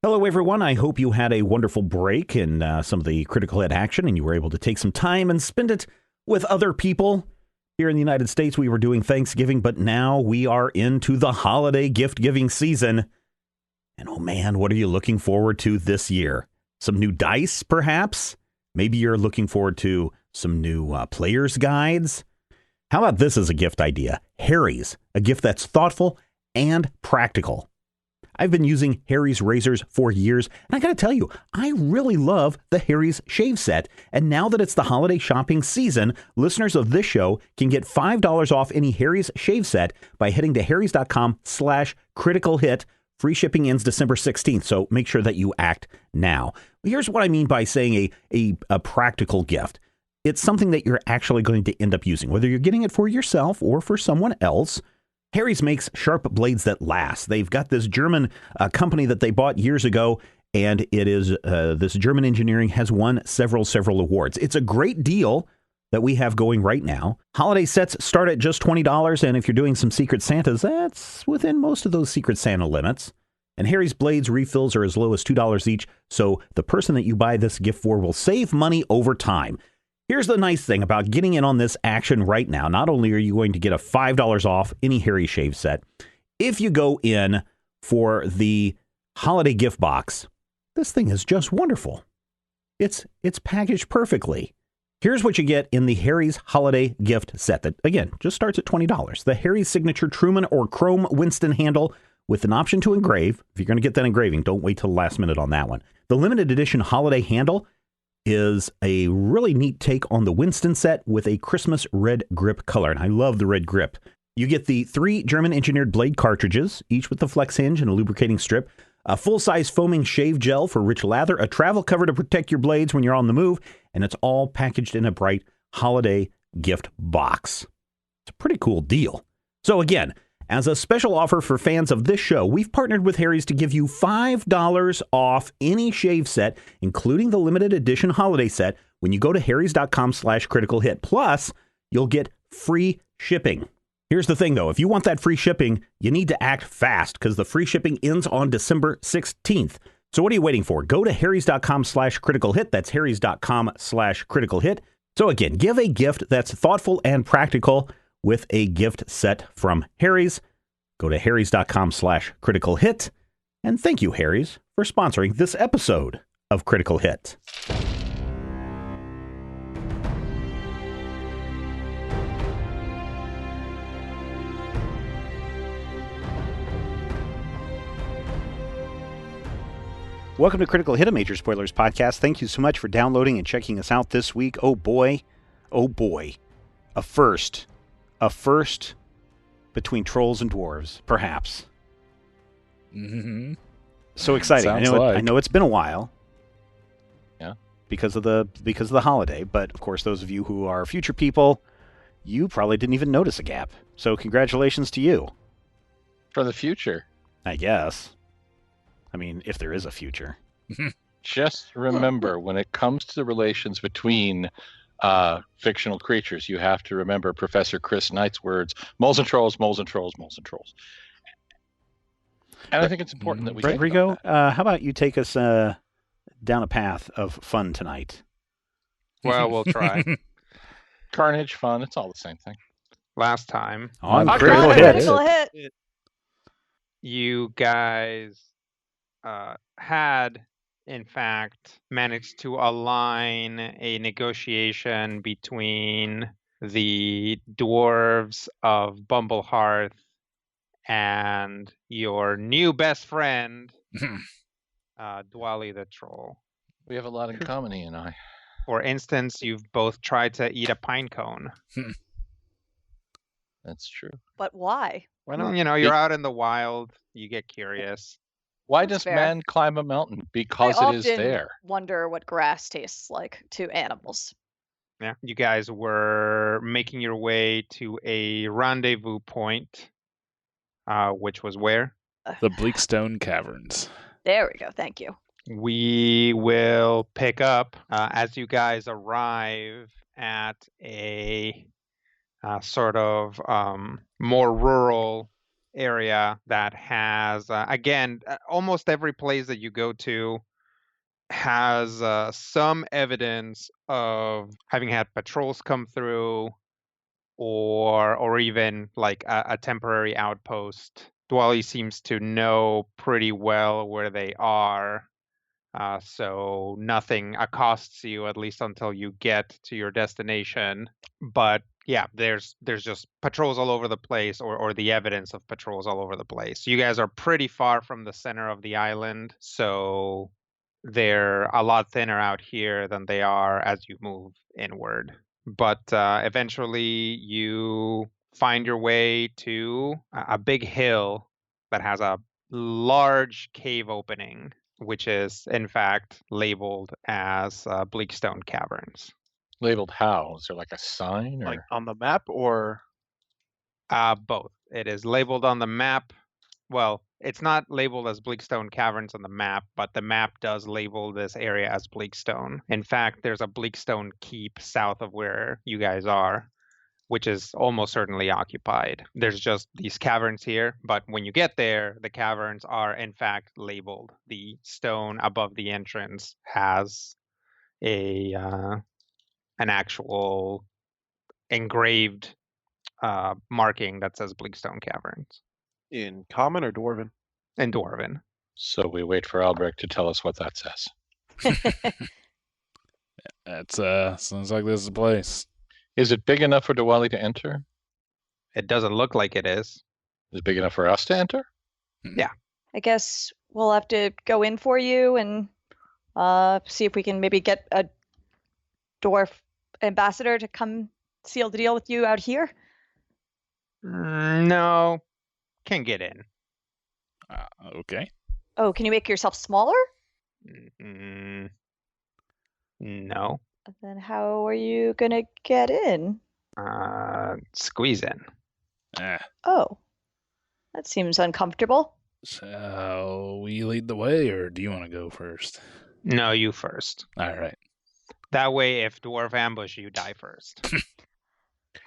Hello, everyone. I hope you had a wonderful break in some of the critical hit action and you were able to take some time and spend it with other people. Here in the United States, we were doing Thanksgiving, but now we are into the holiday gift-giving season. And oh man, what are you looking forward to this year? Some new dice, perhaps? Maybe you're looking forward to some new player's guides? How about this as a gift idea? Harry's, a gift that's thoughtful and practical. I've been using Harry's razors for years, and I got to tell you, I really love the Harry's shave set. And now that it's the holiday shopping season, listeners of this show can get $5 off any Harry's shave set by heading to harrys.com/criticalhit. Free shipping ends December 16th, so make sure that you act now. Here's what I mean by saying a practical gift. It's something that you're actually going to end up using, whether you're getting it for yourself or for someone else. Harry's makes sharp blades that last. They've got this German company that they bought years ago, and it is this German engineering has won several awards. It's a great deal that we have going right now. Holiday sets start at just $20, and if you're doing some Secret Santas, that's within most of those Secret Santa limits. And Harry's blades refills are as low as $2 each, so the person that you buy this gift for will save money over time. Here's the nice thing about getting in on this action right now. Not only are you going to get a $5 off any Harry shave set, if you go in for the holiday gift box, this thing is just wonderful. It's packaged perfectly. Here's what you get in the Harry's holiday gift set that, again, just starts at $20. The Harry's signature Truman or Chrome Winston handle with an option to engrave. If you're going to get that engraving, don't wait till the last minute on that one. The limited edition holiday handle is a really neat take on the Winston set with a Christmas red grip color. And I love the red grip. You get the 3 German-engineered blade cartridges, each with a flex hinge and a lubricating strip, a full-size foaming shave gel for rich lather, a travel cover to protect your blades when you're on the move, and it's all packaged in a bright holiday gift box. It's a pretty cool deal. So again, as a special offer for fans of this show, we've partnered with Harry's to give you $5 off any shave set, including the limited edition holiday set, when you go to harrys.com/criticalhit. Plus, you'll get free shipping. Here's the thing, though. If you want that free shipping, you need to act fast because the free shipping ends on December 16th. So what are you waiting for? Go to harrys.com/criticalhit. That's harrys.com/criticalhit. So again, give a gift that's thoughtful and practical with a gift set from Harry's. Go to harrys.com/criticalhit. And thank you, Harry's, for sponsoring this episode of Critical Hit. Welcome to Critical Hit, a Major Spoilers podcast. Thank you so much for downloading and checking us out this week. Oh boy, a first between trolls and dwarves, perhaps. Mm-hmm. So exciting! I know it's been a while. Yeah. Because of the holiday, but of course, those of you who are future people, you probably didn't even notice a gap. So congratulations to you. For the future, I guess. I mean, if there is a future. Just remember, when it comes to the relations between fictional creatures, you have to remember Professor Chris Knight's words: moles and trolls, moles and trolls, moles and trolls. And I think it's important that we think Rico, about that. how about you take us down a path of fun tonight? Well, we'll try. Carnage, fun, it's all the same thing. Last time On Critical Critical Hit. Hit. You guys had, in fact, managed to align a negotiation between the dwarves of Bumblehearth and your new best friend, Dwali the Troll. We have a lot in common, he and I. For instance, you've both tried to eat a pine cone. That's true. But why? Well, you're out in the wild, you get curious. Why That's does fair. man climb a mountain? Because I it is often there. wonder what grass tastes like to animals. Yeah, you guys were making your way to a rendezvous point, which was where? The Bleakstone Caverns. There we go. Thank you. We will pick up as you guys arrive at a sort of more rural area that has, again, almost every place that you go to has some evidence of having had patrols come through, or even like a temporary outpost. Dwally seems to know pretty well where they are, so nothing accosts you, at least until you get to your destination. But yeah, there's just patrols all over the place, or the evidence of patrols all over the place. You guys are pretty far from the center of the island, so they're a lot thinner out here than they are as you move inward. But eventually you find your way to a big hill that has a large cave opening, which is in fact labeled as Bleakstone Caverns. Labeled how? Is there like a sign or? Like on the map or? Both. It is labeled on the map. Well, it's not labeled as Bleakstone Caverns on the map, but the map does label this area as Bleakstone. In fact, there's a Bleakstone keep south of where you guys are, which is almost certainly occupied. There's just these caverns here, but when you get there, the caverns are in fact labeled. The stone above the entrance has an actual engraved marking that says Bleakstone Caverns In common or dwarven? in Dwarven. So we wait for Albrecht to tell us what that says. That's sounds like this is the place. Is it big enough for Diwali to enter? It doesn't look like it is. Is it big enough for us to enter? I guess we'll have to go in for you and see if we can maybe get a dwarf ambassador to come seal the deal with you out here. No, can't get in. Okay. Oh, can you make yourself smaller? No. Then how are you gonna get in? Squeeze in. Oh, that seems uncomfortable. So we lead the way, or do you want to go first? No, you first. All right. That way, if dwarf ambush, you die first.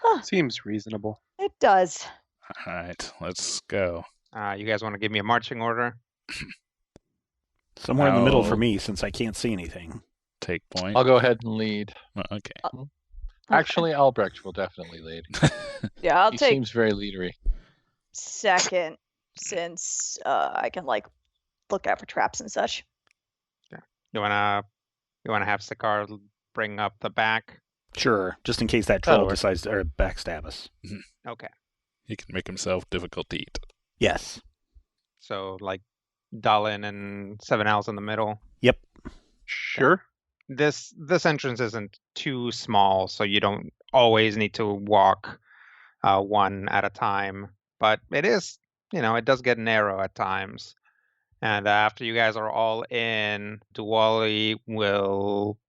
Huh, Seems reasonable. it does. All right. Let's go. You guys want to give me a marching order? Somewhere in the middle for I'll- me, since I can't see anything. Take point. I'll go ahead and lead. Okay. Actually, Albrecht will definitely lead. Yeah, I'll He take seems very leadery. second, since I can like look out for traps and such. You wanna have Sakar bring up the back? Sure, just in case that That'll troll work. decides to backstab us. Okay. He can make himself difficult to eat. Yes. So like Dalin and Seven Owls in the middle. Yep. Sure. This entrance isn't too small, so you don't always need to walk one at a time. But it is, it does get narrow at times. And after you guys are all in, Diwali will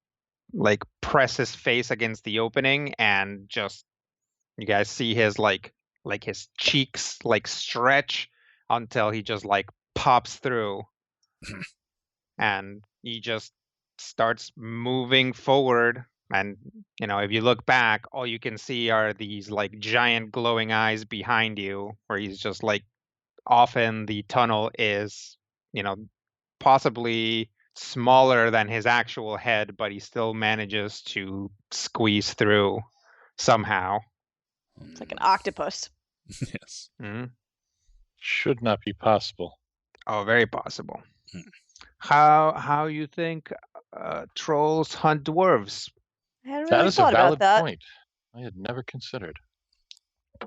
like press his face against the opening, and just you guys see his like his cheeks like stretch until he just like pops through. And he just starts moving forward. And if you look back, all you can see are these like giant glowing eyes behind you, where he's just like, often the tunnel is possibly smaller than his actual head, but he still manages to squeeze through somehow. It's like an octopus. Yes. Mhm. Should not be possible. Oh, very possible. Hmm. How you think trolls hunt dwarves? I hadn't That really is a thought about valid that. point. I had never considered.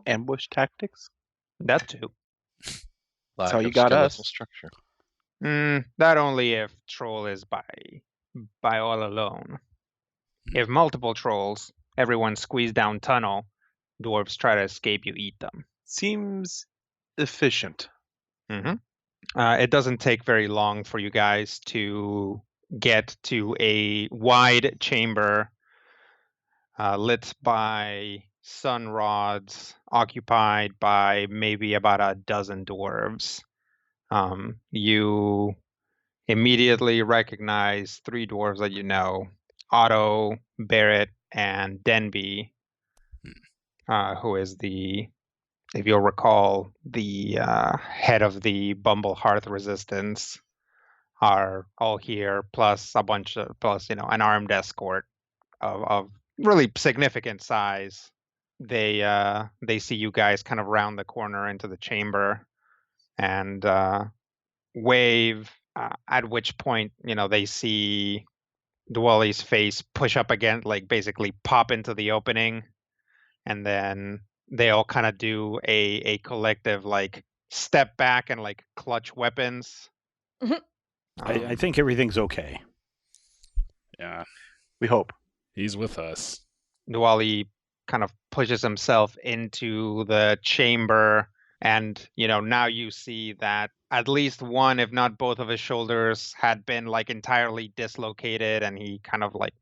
Ambush tactics. That too. Lack how you of got skeletal us. structure. That only if troll is by all alone. If multiple trolls, everyone squeeze down tunnel, dwarves try to escape, you eat them. Seems efficient. It doesn't take very long for you guys to get to a wide chamber lit by sun rods, occupied by maybe about a dozen dwarves. You immediately recognize three dwarves that you know: Otto, Barrett, and Denby, who is the if you'll recall, the head of the Bumble Hearth Resistance are all here, plus an armed escort of really significant size. They see you guys kind of round the corner into the chamber and wave. At which point, they see Dwali's face push up again, like basically pop into the opening, and then they all kind of do a collective like step back and like clutch weapons. I think everything's okay. Yeah, We hope. he's with us. Dwali kind of pushes himself into the chamber, and now you see that at least one, if not both of his shoulders had been like entirely dislocated, and he kind of like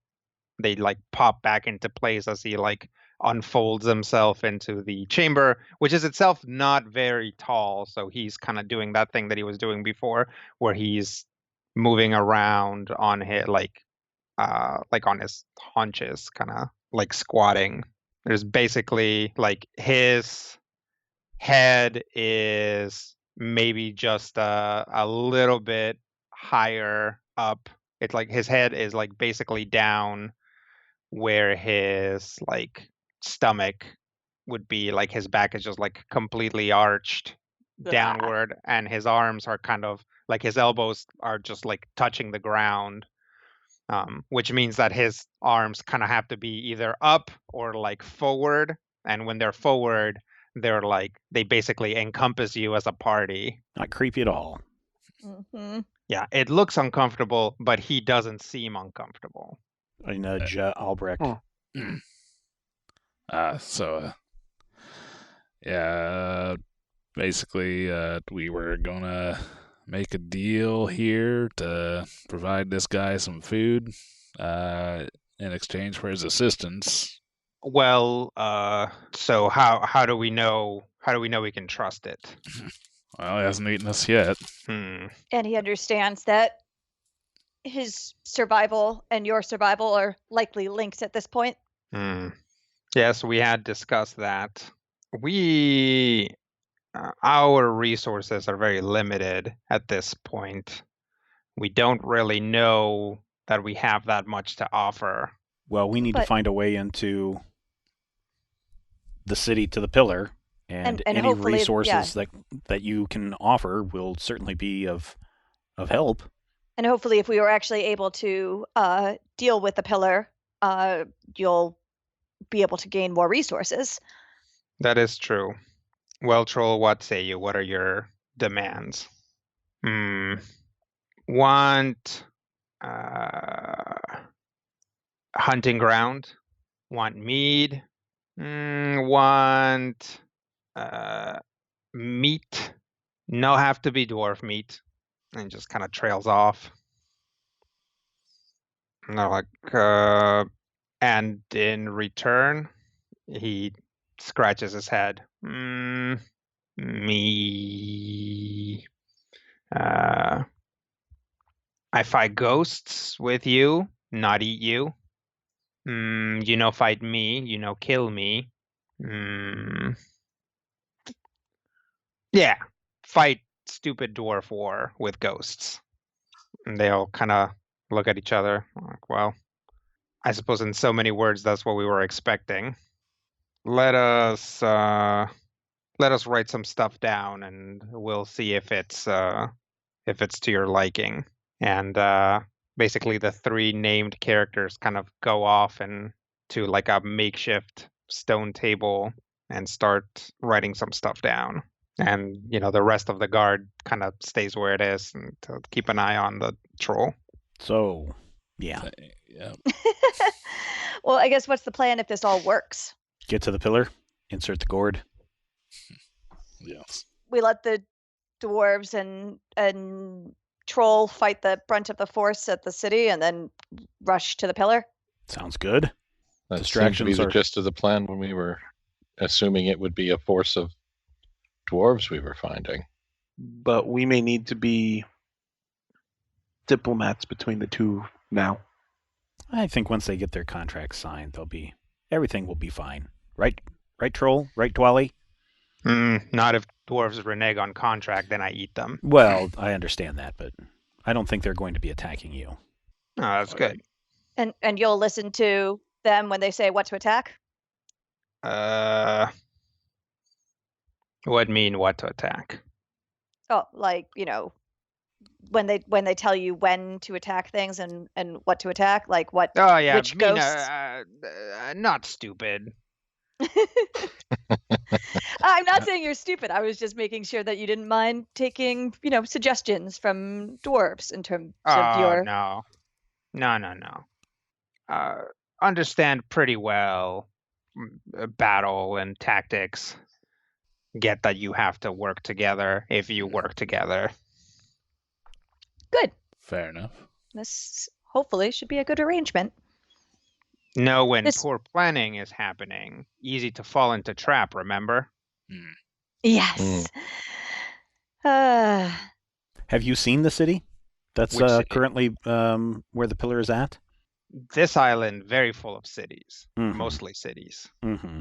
they like pop back into place as he like unfolds himself into the chamber, which is itself not very tall. So he's kind of doing that thing that he was doing before, where he's moving around on his like on his haunches, kind of like squatting. There's basically like his head is maybe just a little bit higher up. It's like his head is like basically down where his like stomach would be. Like his back is just like completely arched downward, and his arms are kind of like his elbows are just like touching the ground, which means that his arms kind of have to be either up or like forward, and when they're forward, they're like they basically encompass you as a party. Not creepy at all. Mm-hmm. Yeah, it looks uncomfortable, but he doesn't seem uncomfortable. I nudge Albrecht. Oh. Yeah, basically, we were gonna make a deal here to provide this guy some food in exchange for his assistance. Well, so how do we know we can trust it? Well, he hasn't eaten us yet. And he understands that his survival and your survival are likely linked at this point. Yes, we had discussed that. Our resources are very limited at this point. We don't really know that we have that much to offer. Well, we need to find a way into the city to the pillar, and any resources that you can offer will certainly be of help. And hopefully, if we were actually able to deal with the pillar, you'll be able to gain more resources. That is true. Well, Troll, what say you? What are your demands? Want hunting ground? Want mead? Want meat? No, have to be dwarf meat. And just kind of trails off. And they're like, and in return, he scratches his head. Me. I fight ghosts with you, not eat you. Fight me, kill me. Yeah, fight stupid dwarf war with ghosts. And they all kind of look at each other like, well, I suppose in so many words that's what we were expecting. Let us write some stuff down, and we'll see if it's to your liking. And basically the three named characters kind of go off and to like a makeshift stone table and start writing some stuff down. And the rest of the guard kind of stays where it is and to keep an eye on the troll. So, yeah. Yeah. Well, I guess what's the plan if this all works? Get to the pillar, insert the gourd. Yes. We let the dwarves and troll fight the brunt of the force at the city, and then rush to the pillar. Sounds good. That seemed to be the gist of the plan when we were assuming it would be a force of dwarves we were finding. But we may need to be diplomats between the two now. I think once they get their contract signed, everything will be fine. Right, Troll? Right, Dwali? Not if dwarves renege on contract, then I eat them. Well, I understand that, but I don't think they're going to be attacking you. Oh, that's good. And you'll listen to them when they say what to attack? What mean what to attack? Oh, like, when they tell you when to attack things and what to attack, like what Oh yeah, which ghosts. not stupid. I'm not saying you're stupid. I was just making sure that you didn't mind taking, suggestions from dwarves in terms of your. No. Understand pretty well battle and tactics. Get that you have to work together if you work together. Good. Fair enough. This hopefully should be a good arrangement. Know when poor planning is happening. Easy to fall into trap, remember? Yes. Have you seen the city? That's Which city? Currently where the pillar is at? This island very full of cities. Mhm. Mostly cities. Mm-hmm.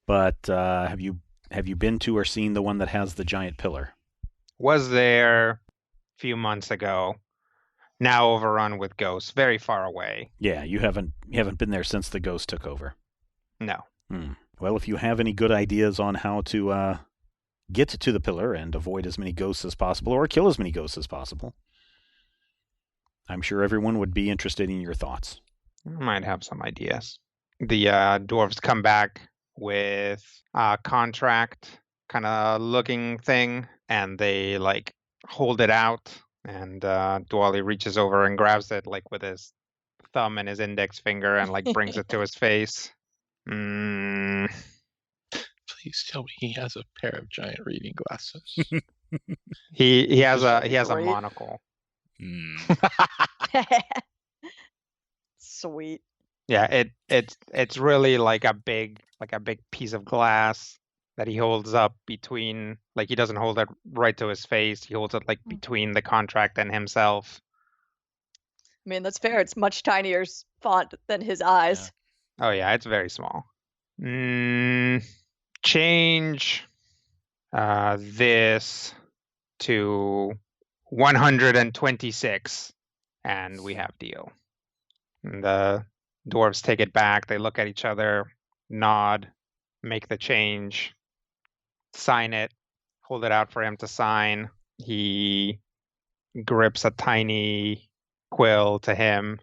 But have you been to or seen the one that has the giant pillar? Was there a few months ago. Now overrun with ghosts, very far away. Yeah, you haven't been there since the ghost took over. No. Well, if you have any good ideas on how to get to the pillar and avoid as many ghosts as possible, or kill as many ghosts as possible, I'm sure everyone would be interested in your thoughts. I might have some ideas. The dwarves come back with a contract kind of looking thing, and they like hold it out, and Dwally reaches over and grabs it like with his thumb and his index finger and like brings it to his face. Please tell me he has a pair of giant reading glasses. He has a Great. monocle. Sweet. Yeah, it's really like a big piece of glass that he holds up between, like he doesn't hold it right to his face. He holds it like between the contract and himself. I mean, that's fair. It's much tinier font than his eyes. Yeah. Oh yeah, it's very small. Change this to 126, and we have deal. And the dwarves take it back. They look at each other, nod, make the change, sign it, hold it out for him to sign. He grips a tiny quill to him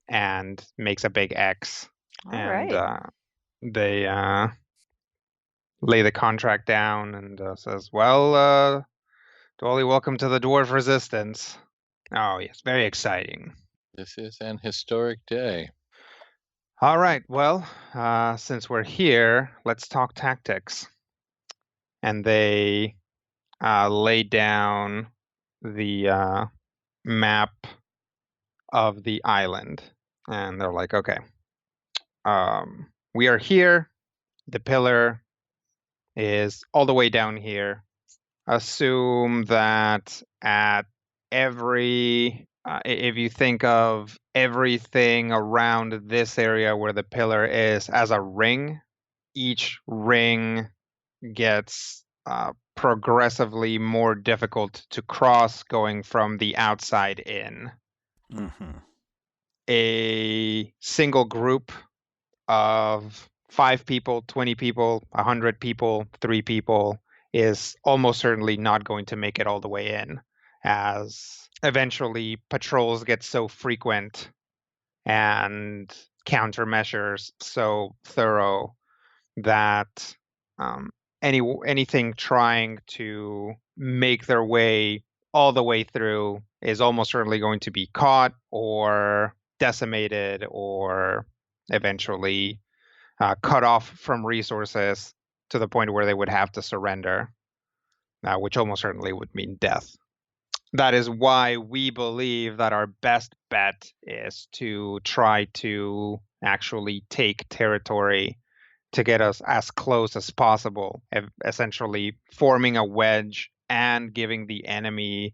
and makes a big X. All and right. they lay the contract down and says, well, Dolly, welcome to the Dwarf Resistance. Oh, yes, very exciting. This is an historic day. All right, well, since we're here, let's talk tactics. And they lay down the map of the island. And they're like, okay, we are here. The pillar is all the way down here. Assume that at every, if you think of everything around this area where the pillar is as a ring, each ring gets progressively more difficult to cross going from the outside in. A single group of 5 people, 20 people, 100 people, 3 people is almost certainly not going to make it all the way in, as eventually patrols get so frequent and countermeasures so thorough that anything trying to make their way all the way through is almost certainly going to be caught or decimated or eventually cut off from resources to the point where they would have to surrender, which almost certainly would mean death. That is why we believe that our best bet is to try to actually take territory to get us as close as possible, essentially forming a wedge and giving the enemy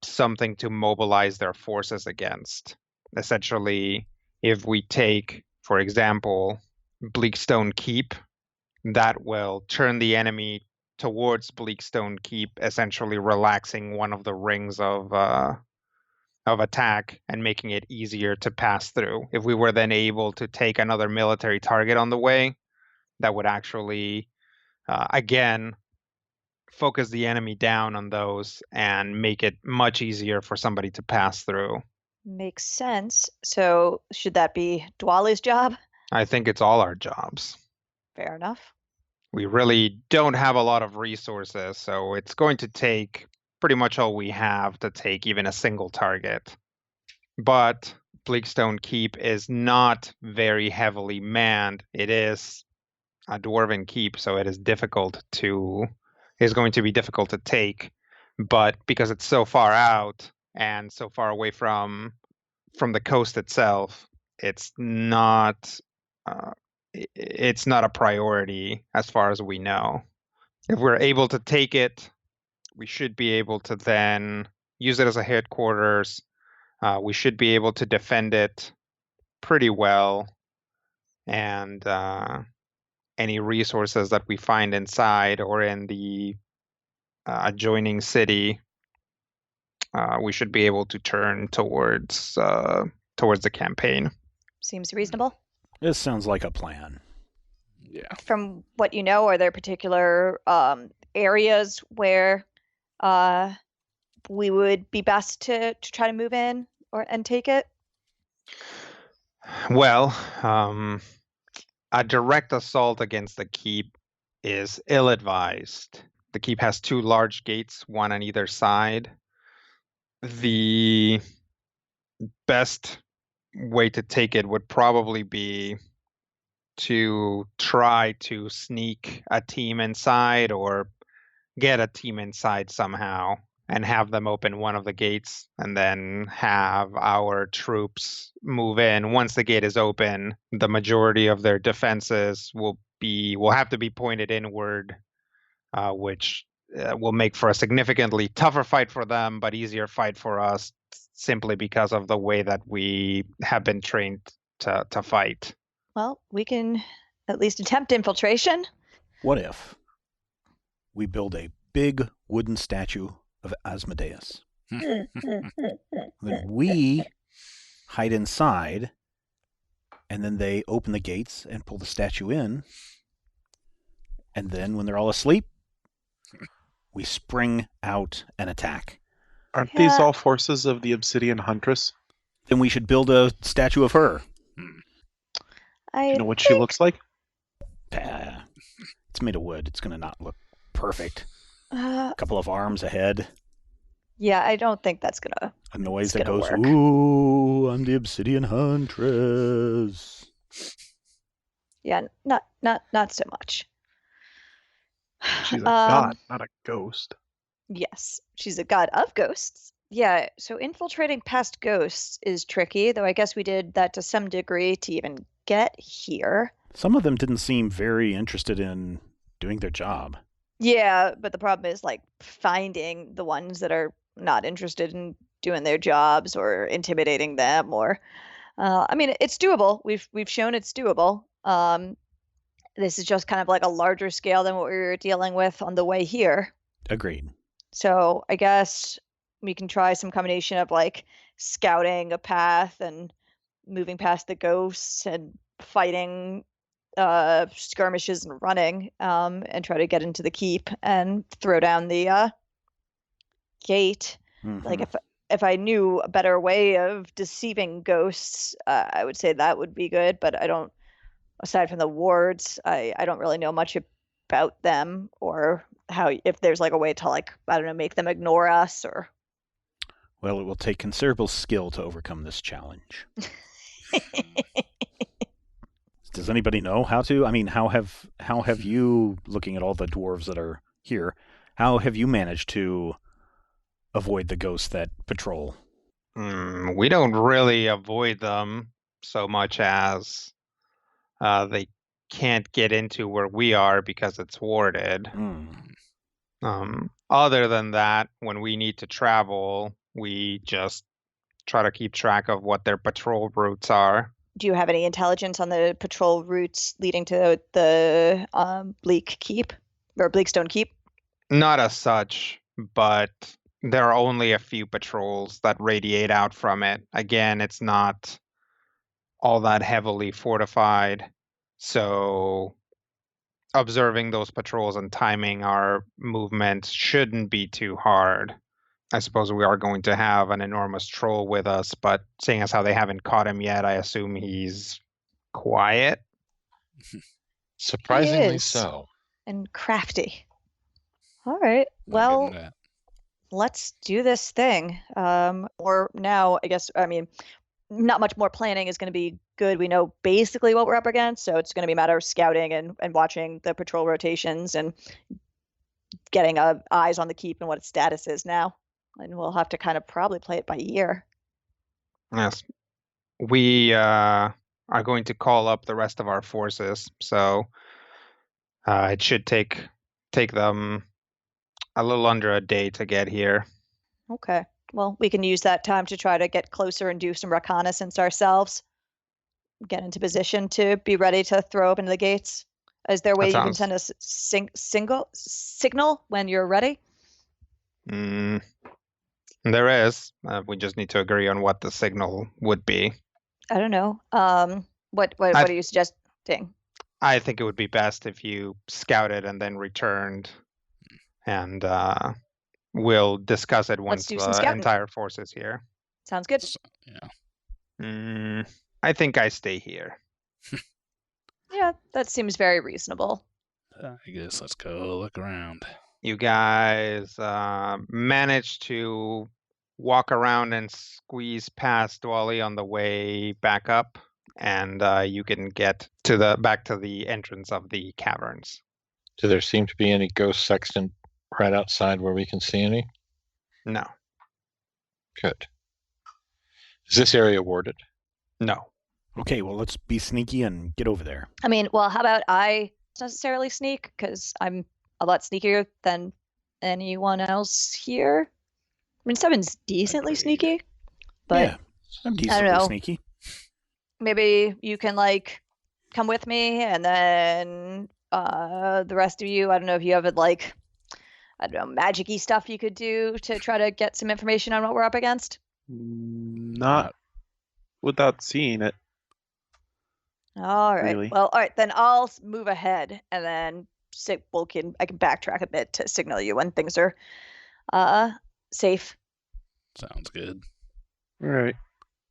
something to mobilize their forces against. Essentially, if we take, for example, Bleakstone Keep, that will turn the enemy towards Bleakstone Keep, essentially relaxing one of the rings of attack and making it easier to pass through. If we were then able to take another military target on the way, that would actually, again, focus the enemy down on those and make it much easier for somebody to pass through. Makes sense. So should that be Dwali's job? I think it's all our jobs. Fair enough. We really don't have a lot of resources, so it's going to take pretty much all we have to take even a single target. But Bleakstone Keep is not very heavily manned. It is a dwarven keep, so it is going to be difficult to take. But because it's so far out and so far away from the coast itself, it's not a priority as far as we know. If we're able to take it, we should be able to then use it as a headquarters. We should be able to defend it pretty well, and any resources that we find inside or in the adjoining city, we should be able to turn towards the campaign. Seems reasonable. This sounds like a plan. Yeah. From what you know, are there particular areas where we would be best to try to move in and take it? Well, a direct assault against the keep is ill-advised. The keep has 2 large gates, one on either side. The best way to take it would probably be to try to sneak a team inside or get a team inside somehow and have them open one of the gates and then have our troops move in. Once the gate is open, the majority of their defenses will have to be pointed inward, which will make for a significantly tougher fight for them, but easier fight for us simply because of the way that we have been trained to fight. Well, we can at least attempt infiltration. What if we build a big wooden statue of Asmodeus? Then we hide inside, and then they open the gates and pull the statue in. And then when they're all asleep, we spring out and attack. Aren't these all forces of the Obsidian Huntress? Then we should build a statue of her. Do you know what she looks like? It's made of wood. It's going to not look perfect. A couple of arms, a head. Yeah, I don't think that's gonna. A noise it's that gonna goes, work. "Ooh, I'm the Obsidian Huntress." Yeah, not so much. She's a god, not a ghost. Yes, she's a god of ghosts. Yeah, so infiltrating past ghosts is tricky, though I guess we did that to some degree to even get here. Some of them didn't seem very interested in doing their job. Yeah, but the problem is like finding the ones that are not interested in doing their jobs or intimidating them, or I mean, it's doable. We've shown it's doable. This is just kind of like a larger scale than what we were dealing with on the way here. Agreed. So I guess we can try some combination of like scouting a path and moving past the ghosts and fighting skirmishes and running, and try to get into the keep and throw down the gate. Mhm. Like if I knew a better way of deceiving ghosts, I would say that would be good, but I don't, aside from the wards, I don't really know much about them, or how, if there's like a way to, like, I don't know, make them ignore us, or Well, it will take considerable skill to overcome this challenge. Does anybody know how to? I mean, how have you, looking at all the dwarves that are here, how have you managed to avoid the ghosts that patrol? We don't really avoid them so much as they can't get into where we are because it's warded. Other than that, when we need to travel, we just try to keep track of what their patrol routes are do you have any intelligence on the patrol routes leading to the Bleak Keep or Bleakstone Keep? Not as such, but there are only a few patrols that radiate out from it. Again, it's not all that heavily fortified, so observing those patrols and timing our movements shouldn't be too hard. I suppose we are going to have an enormous troll with us, but seeing as how they haven't caught him yet, I assume he's quiet. Surprisingly is. so. And crafty. All right. I'll Well, give him that. let's do this thing. Or now, I guess, I mean, not much more planning is going to be good. We know basically what we're up against, so it's going to be a matter of scouting and watching the patrol rotations and getting eyes on the keep and what its status is now. And we'll have to kind of probably play it by ear. Yes. We are going to call up the rest of our forces, so it should take them a little under a day to get here. Okay. Well, we can use that time to try to get closer and do some reconnaissance ourselves. Get into position to be ready to throw open the gates. Is there a way you can send us signal when you're ready? There is. We just need to agree on what the signal would be. I don't know. What are you suggesting? I think it would be best if you scouted and then returned, and we'll discuss it once the entire force is here. Sounds good. Yeah. I think I stay here. Yeah, that seems very reasonable. I guess let's go look around. You guys managed to walk around and squeeze past Dwally on the way back up, and you can get back to the entrance of the caverns. Do there seem to be any ghost sextant right outside where we can see any? No. Good. Is this area warded? No. Okay, well, let's be sneaky and get over there. I mean, well, how about I necessarily sneak? Because I'm a lot sneakier than anyone else here. I mean, Seven's decently sneaky, but yeah, I'm decently sneaky. Maybe you can come with me, and then the rest of you, I don't know if you have magic-y stuff you could do to try to get some information on what we're up against. Not without seeing it. All right. Really? Well, all right, then I'll move ahead, and then I can backtrack a bit to signal you when things are safe. Sounds good. All right.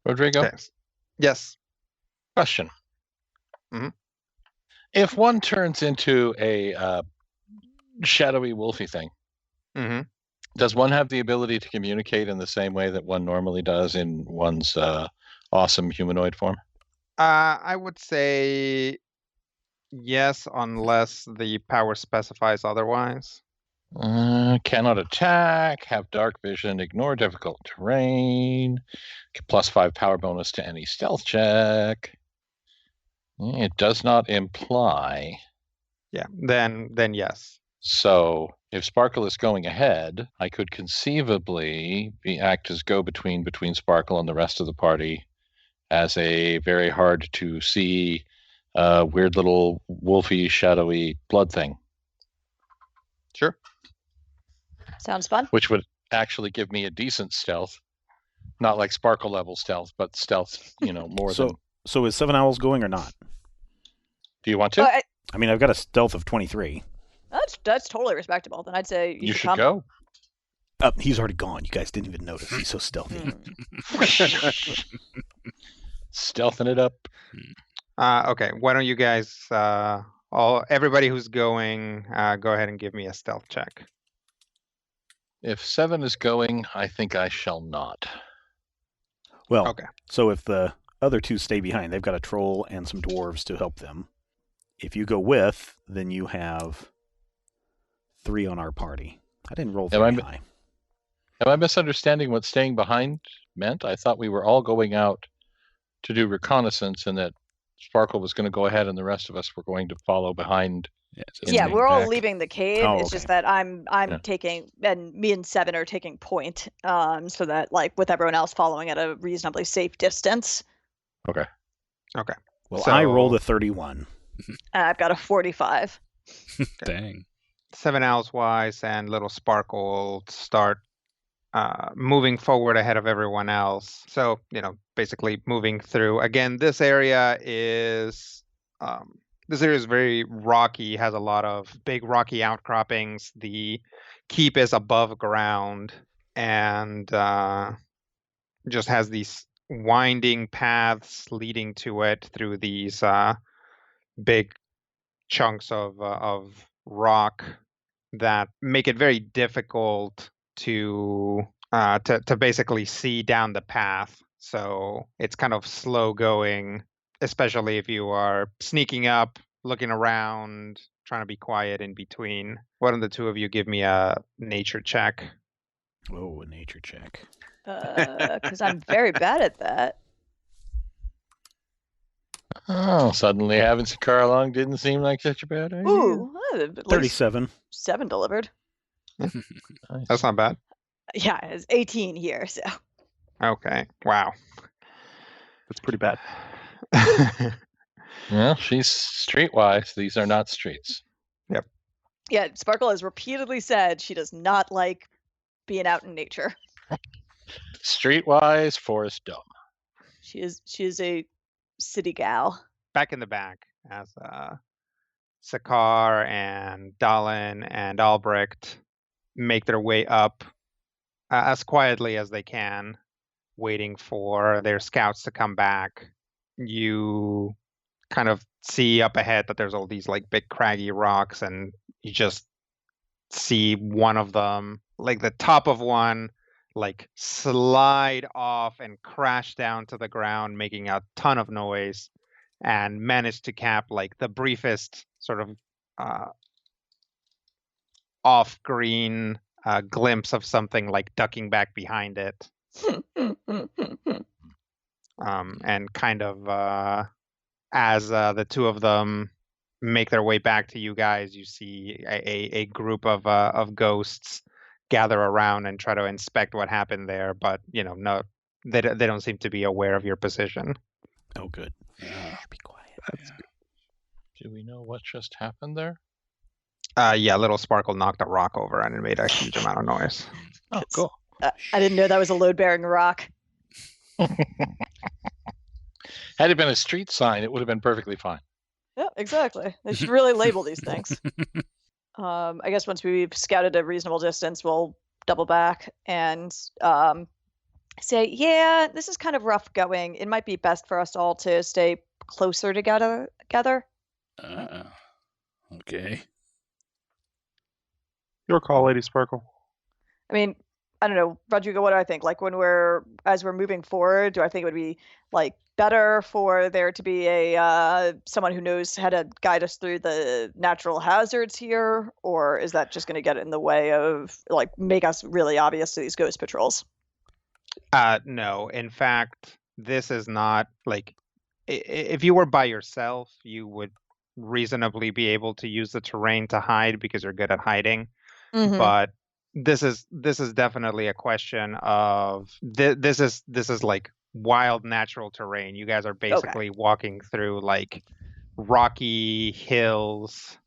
Rodrigo? Yes. Question. Mm-hmm. If one turns into a shadowy wolfy thing, does one have the ability to communicate in the same way that one normally does in one's awesome humanoid form? I would say yes, unless the power specifies otherwise. Cannot attack, have dark vision, ignore difficult terrain, +5 power bonus to any stealth check. It does not imply. Yeah, then yes. So if Sparkle is going ahead, I could conceivably act as go-between between Sparkle and the rest of the party as a very hard to see, weird little wolfy, shadowy blood thing. Sure. Sounds fun. Which would actually give me a decent stealth. Not like Sparkle level stealth, but stealth, more than... So is Seven Owls going or not? Do you want to? I mean, I've got a stealth of 23. That's totally respectable. Then I'd say you should go. He's already gone. You guys didn't even notice. He's so stealthy. Stealthing it up. Okay, why don't you guys, everybody who's going, go ahead and give me a stealth check. If Seven is going, I think I shall not. Well, okay. So if the other two stay behind, they've got a troll and some dwarves to help them. If you go with, then you have 3 on our party. I didn't roll very high. Am I misunderstanding what staying behind meant? I thought we were all going out to do reconnaissance and that Sparkle was going to go ahead and the rest of us were going to follow behind. Yeah, we're all leaving the cave. It's just that I'm taking, and me and Seven are taking point, so that with everyone else following at a reasonably safe distance. Okay. Okay. Well, So, I rolled a 31. I've got a 45. Dang. Seven Owls Wise and Little Sparkle start moving forward ahead of everyone else. So, basically moving through. Again, this area is very rocky, has a lot of big rocky outcroppings. The keep is above ground and just has these winding paths leading to it through these big chunks of rock that make it very difficult to basically see down the path. So it's kind of slow going, especially if you are sneaking up, looking around, trying to be quiet in between. Why don't the two of you give me a nature check? Oh, a nature check. Because I'm very bad at that. Oh, suddenly having Sakara along didn't seem like such a bad idea. Ooh, at least 37. 7 delivered. Nice. That's not bad. Yeah, it's 18 here, so. Okay. Wow. That's pretty bad. Well, she's streetwise. These are not streets. Yeah, Sparkle has repeatedly said she does not like being out in nature. Streetwise, forest dumb. She is a city gal. Back in the back, as Sakar and Dallin and Albrecht make their way up as quietly as they can, waiting for their scouts to come back. You kind of see up ahead that there's all these like big craggy rocks, and you just see one of them, like the top of one, like slide off and crash down to the ground, making a ton of noise, and manage to cap like the briefest sort of off-green glimpse of something like ducking back behind it. And kind of as the two of them make their way back to you guys, you see a group of ghosts gather around and try to inspect what happened there, but no, they don't seem to be aware of your position. Oh, good. Yeah. Shh, be quiet. That's good. Do we know what just happened there? Yeah, Little Sparkle knocked a rock over and it made a huge amount of noise. Oh, It's- cool. I didn't know that was a load-bearing rock. Had it been a street sign, it would have been perfectly fine. Yeah, exactly. They should really label these things. I guess once we've scouted a reasonable distance, we'll double back and say, yeah, this is kind of rough going. It might be best for us all to stay closer together. Okay. Your call, Lady Sparkle. I mean, I don't know, Rodrigo, what do I think? Like as we're moving forward, do I think it would be like better for there to be a someone who knows how to guide us through the natural hazards here, or is that just going to get in the way of like make us really obvious to these ghost patrols? No, in fact, this is not like if you were by yourself, you would reasonably be able to use the terrain to hide because you're good at hiding. Mhm. But this is definitely a question of this is like wild natural terrain. You guys are basically walking through like rocky hills,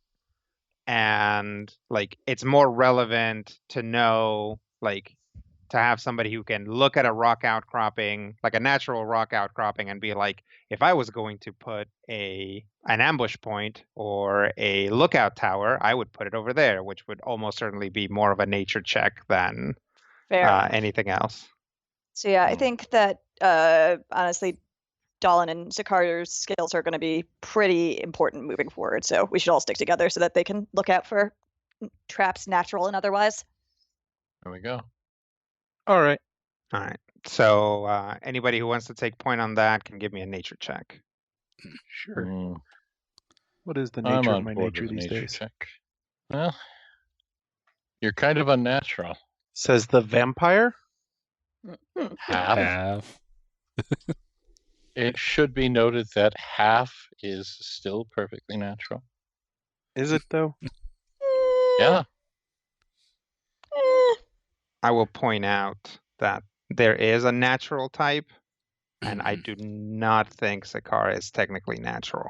and like it's more relevant to know like to have somebody who can look at a rock outcropping, like a natural rock outcropping, and be like, if I was going to put an ambush point or a lookout tower, I would put it over there, which would almost certainly be more of a nature check than Fair enough. anything else. So yeah, I Hmm. think that honestly, Dallin and Zakar's skills are going to be pretty important moving forward. So we should all stick together so that they can look out for traps, natural and otherwise. There we go. All right. All right. So anybody who wants to take point on that can give me a nature check. Sure. Mm, What is the I'm nature on of my board nature with a these nature days? check. Well, you're kind of unnatural. Says the vampire. Half. Have. It should be noted that half is still perfectly natural. Is it though? Yeah. I will point out that there is a natural type, and I do not think Sakar is technically natural.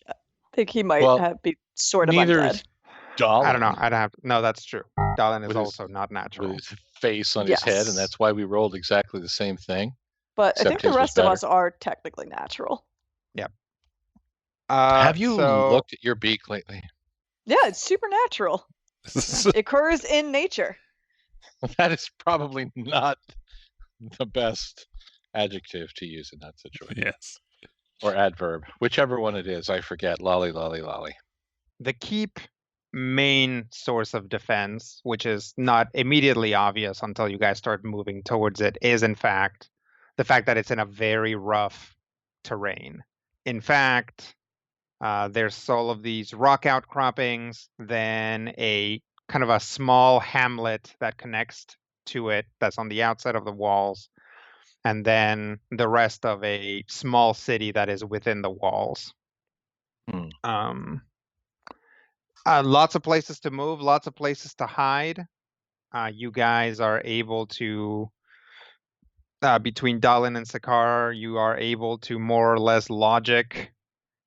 I think he might Well, be sort of neither undead. is Dalin. I don't know. I'd have no. That's true. Dalin is With his- also not With natural. his face on his head, and Yes. that's why we rolled exactly the same thing. But I Except think the his was rest of better. us are technically natural. Have you So looked at your beak lately? Yeah, it's supernatural. It occurs in nature. That is probably not the best adjective to use in that situation. Yes. Or adverb. Whichever one it is, I forget. Lolly, lolly, lolly. the keep main source of defense, which is not immediately obvious until you guys start moving towards it, is in fact the fact that it's in a very rough terrain. In fact, there's all of these rock outcroppings, then a kind of a small hamlet that connects to it that's on the outside of the walls, and then the rest of a small city that is within the walls. Lots of places to move, lots of places to hide. You guys are able to, between Dalin and Sakar, you are able to more or less logic.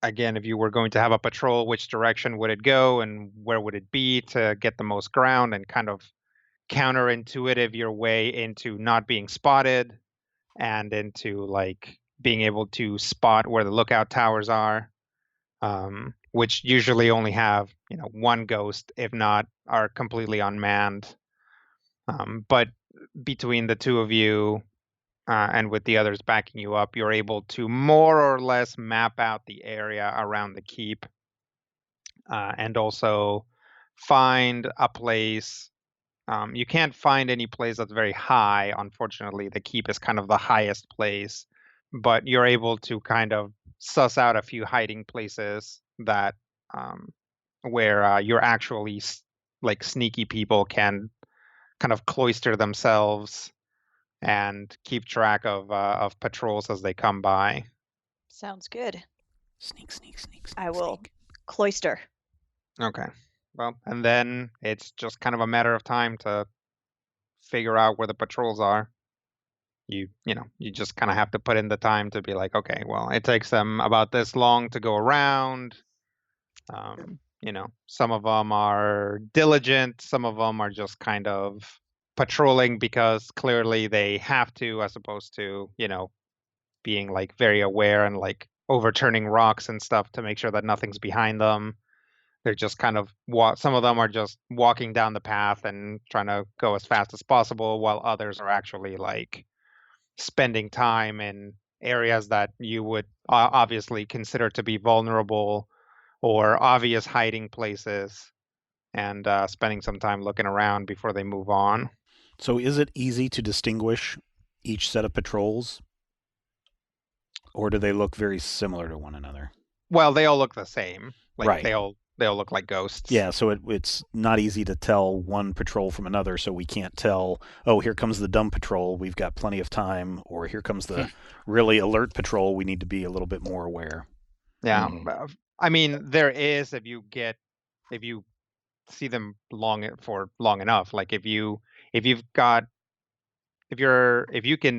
Again, if you were going to have a patrol, which direction would it go and where would it be to get the most ground, and kind of counterintuitive your way into not being spotted and into like being able to spot where the lookout towers are, which usually only have one ghost, if not are completely unmanned. But between the two of you and with the others backing you up, you're able to more or less map out the area around the keep, and also find a place. You can't find any place that's very high, unfortunately. The keep is kind of the highest place, but you're able to kind of suss out a few hiding places that where you're actually like sneaky people can kind of cloister themselves and keep track of patrols as they come by. Sounds good. Sneak. I will cloister. Okay. Well, and then it's just kind of a matter of time to figure out where the patrols are. You just kind of have to put in the time to be like, okay, well, it takes them about this long to go around. Some of them are diligent, some of them are just kind of patrolling because clearly they have to, as opposed to, being like very aware and like overturning rocks and stuff to make sure that nothing's behind them. They're just kind of some of them are just walking down the path and trying to go as fast as possible, while others are actually like spending time in areas that you would obviously consider to be vulnerable or obvious hiding places, and spending some time looking around before they move on. So is it easy to distinguish each set of patrols? Or do they look very similar to one another? Well, they all look the same. Like Right. they all look like ghosts. Yeah, so it's not easy to tell one patrol from another, so we can't tell, oh, here comes the dumb patrol, we've got plenty of time, or here comes the really alert patrol, we need to be a little bit more aware. Yeah. I mean, there is, if you see them for long enough, like if you can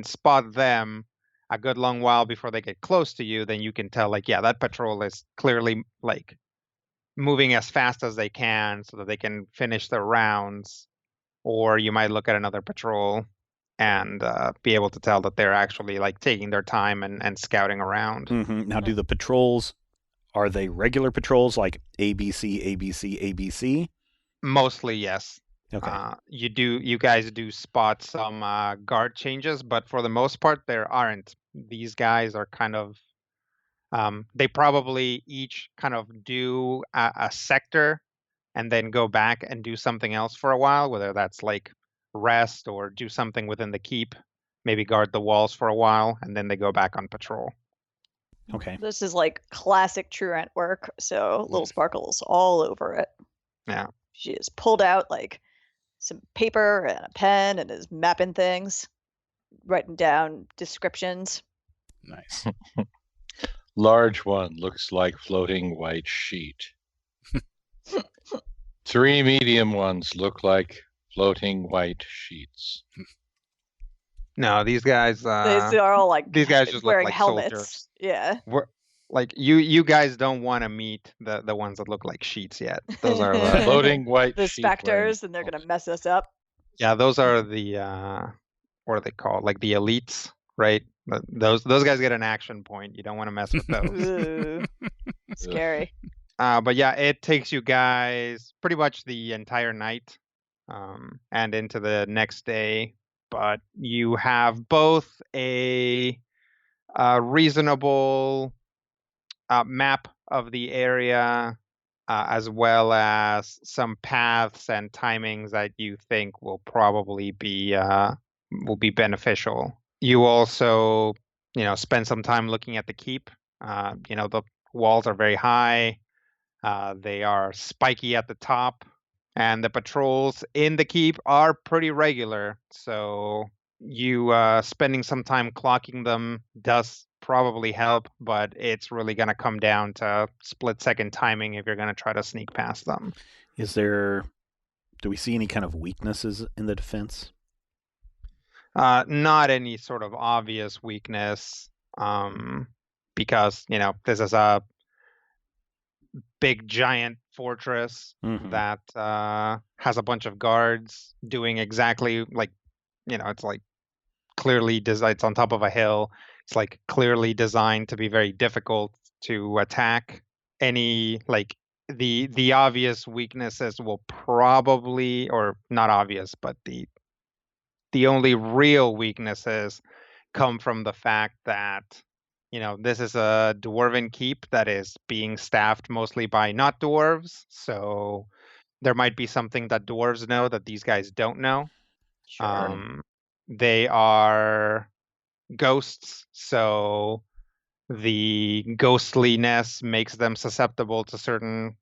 spot them a good long while before they get close to you, then you can tell, like, yeah, that patrol is clearly like moving as fast as they can so that they can finish their rounds. Or you might look at another patrol and be able to tell that they're actually like taking their time and scouting around. Mm-hmm. Now, do the patrols, are they regular patrols like ABC, ABC, ABC? Mostly, yes. Okay. You guys do spot some guard changes, but for the most part, there aren't. These guys are kind of, they probably each kind of do a sector and then go back and do something else for a while, whether that's like rest or do something within the keep, maybe guard the walls for a while, and then they go back on patrol. Okay. This is like classic truant work, so little sparkles all over it. Yeah. She has pulled out like some paper and a pen and is mapping things, writing down descriptions. Nice. Large one looks like floating white sheet. 3 medium ones look like floating white sheets. No, these guys. These are all like These guys just look wearing like helmets. soldiers. Yeah. Like you guys don't want to meet the ones that look like sheets yet. Those are the Floating white the sheep wearing specters, and they're gonna mess us up. yeah. Those are the what are they called? Like the elites, right? Those guys get an action point. You don't want to mess with those. Ooh, scary. But yeah, it takes you guys pretty much the entire night, and into the next day. But you have both a reasonable map of the area, as well as some paths and timings that you think will probably be beneficial. You also, spend some time looking at the keep. The walls are very high. They are spiky at the top, and the patrols in the keep are pretty regular. So you spending some time clocking them does probably help, but it's really going to come down to split-second timing if you're going to try to sneak past them. Do we see any kind of weaknesses in the defense? Not any sort of obvious weakness, because, this is a big giant fortress that has a bunch of guards doing exactly like, it's like clearly designed. It's on top of a hill. It's like clearly designed to be very difficult to attack. Any like the obvious weaknesses will probably, or not obvious, but the only real weaknesses come from the fact that this is a dwarven keep that is being staffed mostly by not dwarves, so there might be something that dwarves know that these guys don't know. Sure. They are ghosts, so the ghostliness makes them susceptible to certain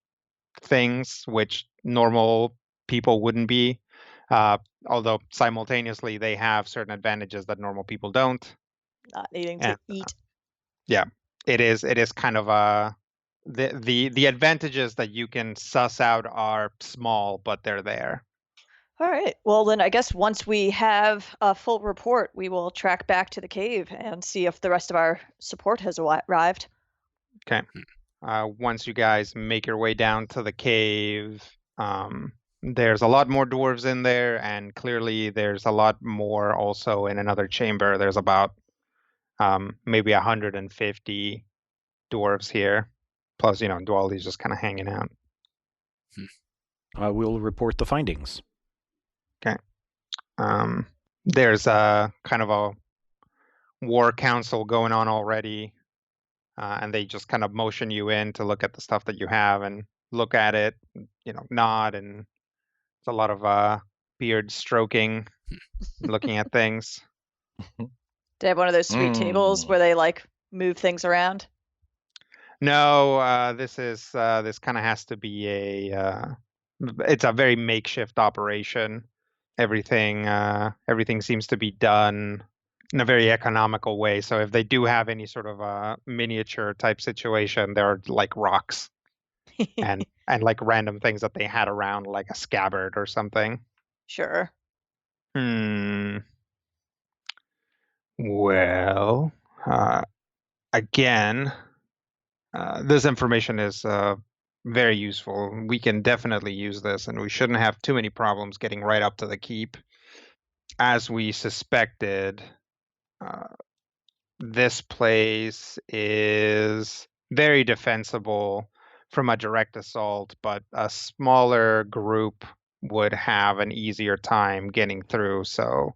things which normal people wouldn't be. Although simultaneously they have certain advantages that normal people don't. Not needing to eat. Yeah, it is kind of the advantages that you can suss out are small, but they're there. All right. Well, then I guess once we have a full report, we will track back to the cave and see if the rest of our support has arrived. Okay. Once you guys make your way down to the cave, there's a lot more dwarves in there, and clearly there's a lot more also in another chamber. There's about maybe 150 dwarves here, plus Dwali's just kind of hanging out. We'll report the findings. Okay. There's a kind of a war council going on already, and they just kind of motion you in to look at the stuff that you have and look at it, nod, and it's a lot of beard stroking, looking at things. Do they have one of those sweet tables where they like move things around? No, this kind of has to be it's a very makeshift operation. Everything seems to be done in a very economical way. So if they do have any sort of a miniature type situation, there are like rocks and like random things that they had around, like a scabbard or something. Sure. Well, again, this information is very useful. We can definitely use this, and we shouldn't have too many problems getting right up to the keep. As we suspected, this place is very defensible from a direct assault, but a smaller group would have an easier time getting through. So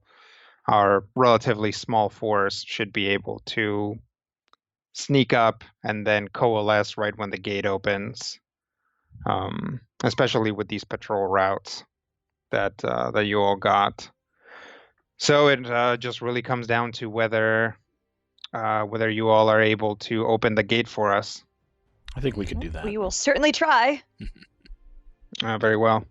our relatively small force should be able to sneak up and then coalesce right when the gate opens, especially with these patrol routes that you all got. So it just really comes down to whether you all are able to open the gate for us. I think we could do that. We will certainly try. Very well.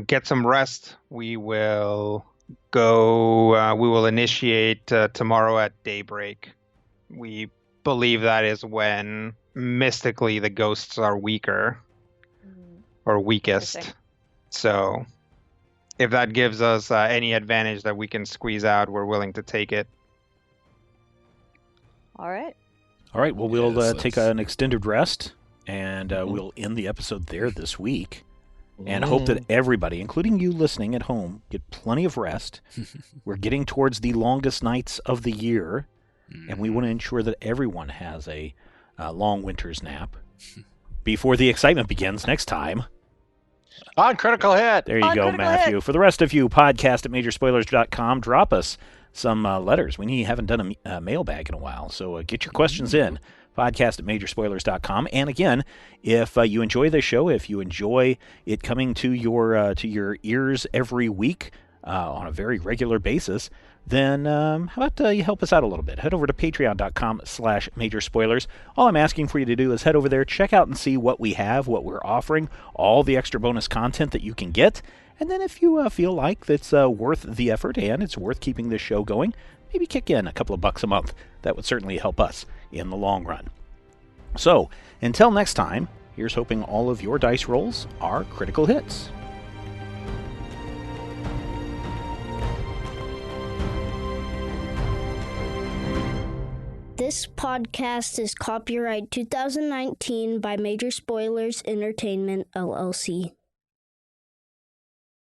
Get some rest. We will go. We will initiate tomorrow at daybreak. We believe that is when mystically the ghosts are weaker or weakest. So if that gives us any advantage that we can squeeze out, we're willing to take it. All right. All right. Well, we'll Yes, take that's- an extended rest, and we'll end the episode there this week. And hope that everybody, including you listening at home, get plenty of rest. We're getting towards the longest nights of the year, and we want to ensure that everyone has a long winter's nap before the excitement begins next time. On Critical Hit. There you On go, Critical Matthew. Hit. For the rest of you, podcast at majorspoilers.com. Drop us some letters. We haven't done a mailbag in a while, so get your questions in. Podcast at majorspoilers.com. And again, if you enjoy this show, if you enjoy it coming to your ears every week on a very regular basis, then how about you help us out a little bit? Head over to patreon.com/majorspoilers. All I'm asking for you to do is head over there, check out and see what we have, what we're offering, all the extra bonus content that you can get. And then if you feel like that's worth the effort and it's worth keeping this show going, maybe kick in a couple of bucks a month. That would certainly help us in the long run. So, until next time, here's hoping all of your dice rolls are critical hits. This podcast is copyright 2019 by Major Spoilers Entertainment, LLC.